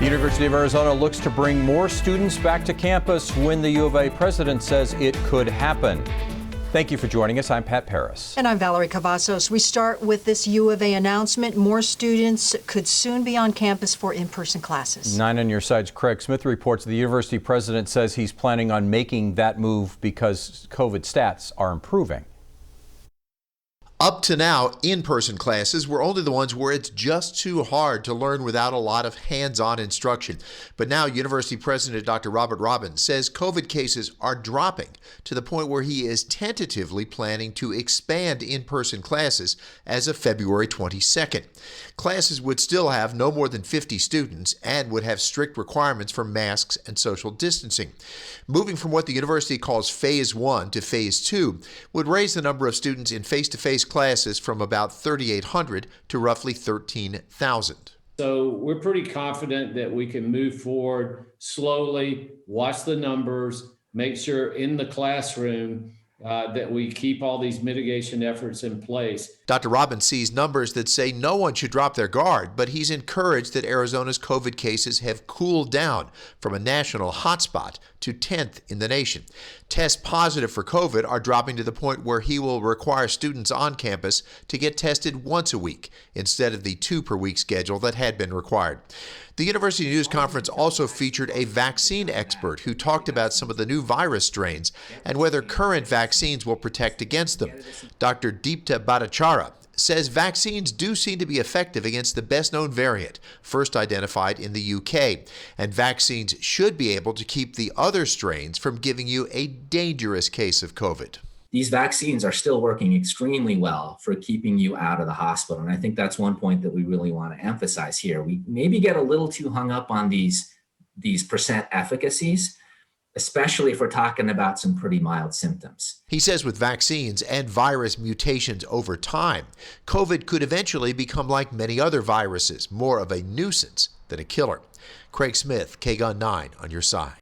The University of Arizona looks to bring more students back to campus when the U of A president says it could happen. Thank you for joining us. I'm Pat Paris. And I'm Valerie Cavazos. We start with this U of A announcement. More students could soon be on campus for in-person classes. 9 on your side's Craig Smith reports the university president says he's planning on making that move because COVID stats are improving. Up to now, in-person classes were only the ones where it's just too hard to learn without a lot of hands-on instruction. But now University President Dr. Robert Robbins says COVID cases are dropping to the point where he is tentatively planning to expand in-person classes as of February 22nd. Classes would still have no more than 50 students and would have strict requirements for masks and social distancing. Moving from what the university calls Phase 1 to Phase 2 would raise the number of students in face-to-face classes from about 3,800 to roughly 13,000. So we're pretty confident that we can move forward slowly, watch the numbers, make sure in the classroom that we keep all these mitigation efforts in place. Dr. Robbins sees numbers that say no one should drop their guard, but he's encouraged that Arizona's COVID cases have cooled down from a national hotspot to 10th in the nation. Tests positive for COVID are dropping to the point where he will require students on campus to get tested once a week instead of the 2 per week schedule that had been required. The University News Conference also featured a vaccine expert who talked about some of the new virus strains and whether current vaccines will protect against them. Dr. Deepta Bhattacharya says vaccines do seem to be effective against the best-known variant, first identified in the UK, and vaccines should be able to keep the other strains from giving you a dangerous case of COVID. These vaccines are still working extremely well for keeping you out of the hospital. And I think that's one point that we really want to emphasize here. We maybe get a little too hung up on these percent efficacies, especially if we're talking about some pretty mild symptoms. He says with vaccines and virus mutations over time, COVID could eventually become like many other viruses, more of a nuisance than a killer. Craig Smith, KGUN 9 on your side.